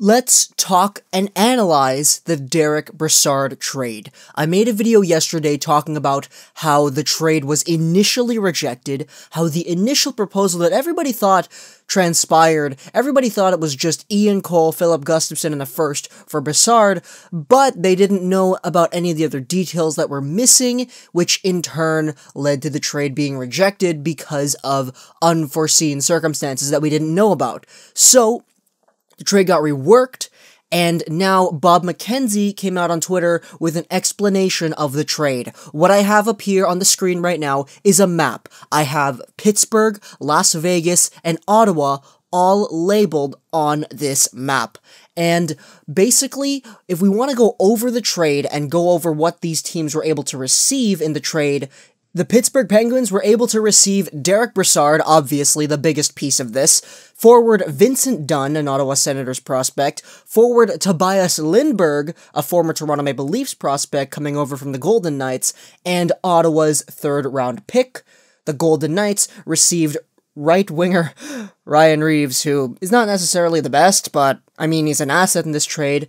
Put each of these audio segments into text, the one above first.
Let's talk and analyze the Derick Brassard trade. I made a video yesterday talking about how the trade was initially rejected, how the initial proposal that everybody thought transpired, everybody thought it was just Ian Cole, Filip Gustavsson, and a first for Brassard, but they didn't know about any of the other details that were missing, which in turn led to the trade being rejected because of unforeseen circumstances that we didn't know about. So, the trade got reworked, and now Bob McKenzie came out on Twitter with an explanation of the trade. What I have up here on the screen right now is a map. I have Pittsburgh, Las Vegas, and Ottawa all labeled on this map. And basically, if we want to go over the trade and go over what these teams were able to receive in the trade, the Pittsburgh Penguins were able to receive Derick Brassard, obviously the biggest piece of this, forward Vincent Dunn, an Ottawa Senators prospect, forward Tobias Lindberg, a former Toronto Maple Leafs prospect coming over from the Golden Knights, and Ottawa's third-round pick. The Golden Knights received right-winger Ryan Reaves, who is not necessarily the best, but, I mean, he's an asset in this trade.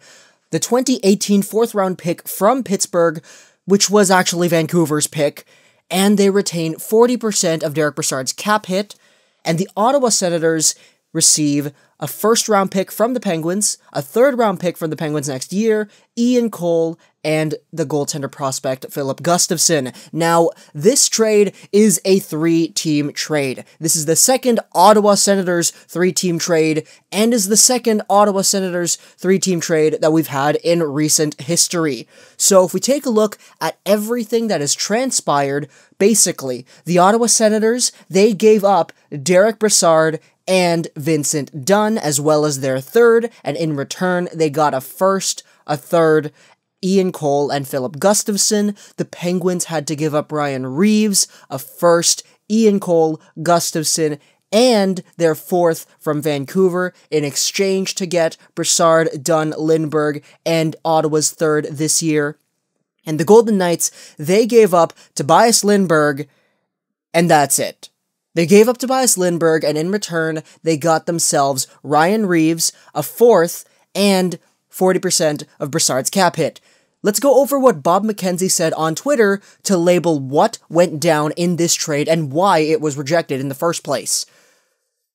The 2018 fourth-round pick from Pittsburgh, which was actually Vancouver's pick, and they retain 40% of Derick Brassard's cap hit, and the Ottawa Senators receive a first-round pick from the Penguins, a third-round pick from the Penguins next year, Ian Cole, and the goaltender prospect Filip Gustavsson. Now, this trade is a three-team trade. This is the second Ottawa Senators three-team trade, and is the second Ottawa Senators three-team trade that we've had in recent history. So if we take a look at everything that has transpired, basically, the Ottawa Senators, they gave up Derick Brassard and Vincent Dunn, as well as their third, and in return, they got a first, a third, Ian Cole, and Filip Gustavsson. The Penguins had to give up Ryan Reaves, a first, Ian Cole, Gustavsson, and their fourth from Vancouver in exchange to get Brassard, Dunn, Lindberg, and Ottawa's third this year. And the Golden Knights, they gave up Tobias Lindberg, and that's it. They gave up Tobias Lindberg, and in return, they got themselves Ryan Reaves, a fourth, and 40% of Brassard's cap hit. Let's go over what Bob McKenzie said on Twitter to label what went down in this trade and why it was rejected in the first place.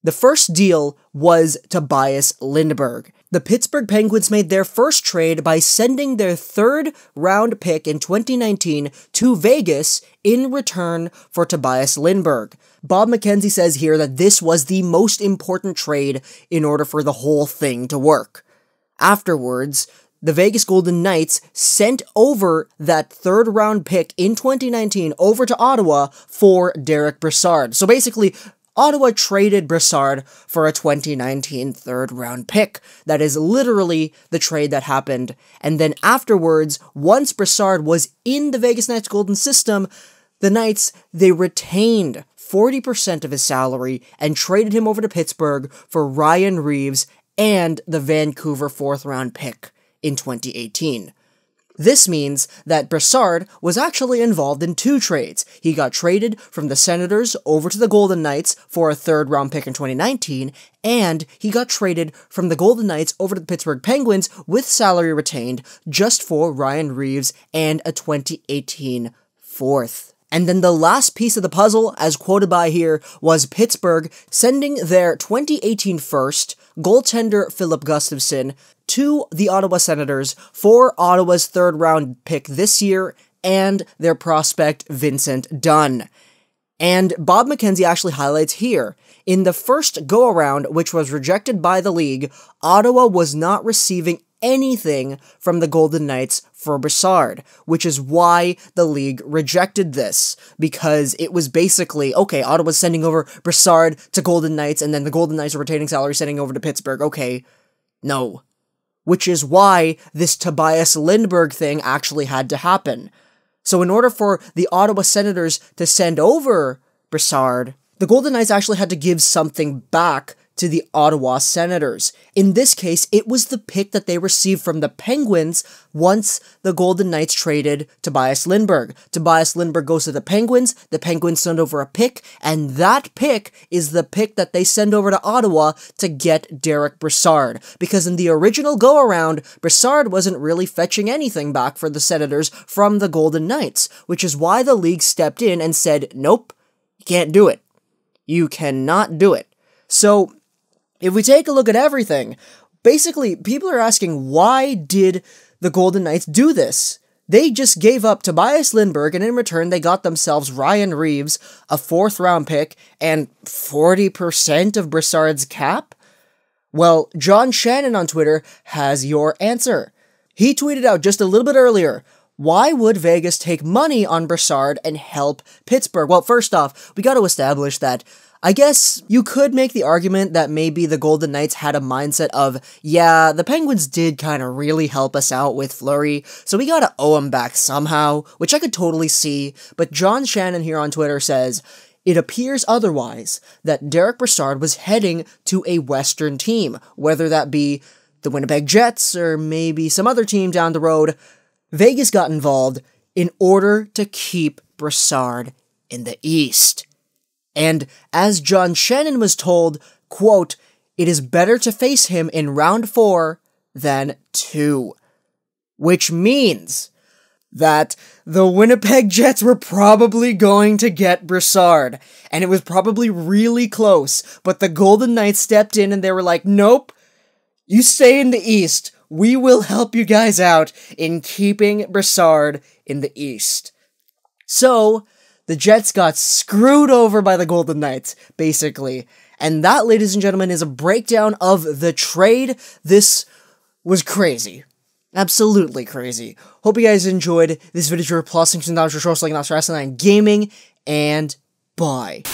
The first deal was Tobias Lindberg. The Pittsburgh Penguins made their first trade by sending their third-round pick in 2019 to Vegas in return for Tobias Lindberg. Bob McKenzie says here that this was the most important trade in order for the whole thing to work. Afterwards, the Vegas Golden Knights sent over that third-round pick in 2019 over to Ottawa for Derick Brassard. So basically, Ottawa traded Brassard for a 2019 third-round pick. That is literally the trade that happened. And then afterwards, once Brassard was in the Vegas Knights Golden system, the Knights, they retained 40% of his salary and traded him over to Pittsburgh for Ryan Reaves and the Vancouver fourth-round pick in 2018. This means that Brassard was actually involved in two trades. He got traded from the Senators over to the Golden Knights for a third-round pick in 2019, and he got traded from the Golden Knights over to the Pittsburgh Penguins with salary retained just for Ryan Reaves and a 2018 fourth. And then the last piece of the puzzle, as quoted by here, was Pittsburgh sending their 2018 first, goaltender Filip Gustavsson, to the Ottawa Senators for Ottawa's third-round pick this year and their prospect Vincent Dunn. And Bob McKenzie actually highlights here, in the first go-around, which was rejected by the league, Ottawa was not receiving anything from the Golden Knights for Brassard, which is why the league rejected this, because it was basically, okay, Ottawa's sending over Brassard to Golden Knights, and then the Golden Knights are retaining salary sending over to Pittsburgh, okay, no. Which is why this Tobias Lindberg thing actually had to happen. So in order for the Ottawa Senators to send over Brassard, the Golden Knights actually had to give something back to the Ottawa Senators. In this case, it was the pick that they received from the Penguins once the Golden Knights traded Tobias Lindberg. Tobias Lindberg goes to the Penguins send over a pick, and that pick is the pick that they send over to Ottawa to get Derick Brassard. Because in the original go-around, Brassard wasn't really fetching anything back for the Senators from the Golden Knights, which is why the league stepped in and said, nope, you can't do it. You cannot do it. So, if we take a look at everything, basically, people are asking, why did the Golden Knights do this? They just gave up Tobias Lindberg, and in return, they got themselves Ryan Reaves, a 4th-round pick, and 40% of Brassard's cap? Well, John Shannon on Twitter has your answer. He tweeted out just a little bit earlier, why would Vegas take money on Brassard and help Pittsburgh? Well, first off, we got to establish that I guess you could make the argument that maybe the Golden Knights had a mindset of, yeah, the Penguins did kind of really help us out with Fleury, so we gotta owe him back somehow, which I could totally see, but John Shannon here on Twitter says, it appears otherwise, that Derick Brassard was heading to a Western team, whether that be the Winnipeg Jets or maybe some other team down the road. Vegas got involved in order to keep Brassard in the East. And as John Shannon was told, quote, it is better to face him in round 4 than 2. Which means that the Winnipeg Jets were probably going to get Brassard. And it was probably really close, but the Golden Knights stepped in and they were like, nope, you stay in the East. We will help you guys out in keeping Brassard in the East. So, the Jets got screwed over by the Golden Knights, basically. And that, ladies and gentlemen, is a breakdown of the trade. This was crazy. Absolutely crazy. Hope you guys enjoyed this video. Plus, thanks for wrestling, not wrestling, and gaming, and bye.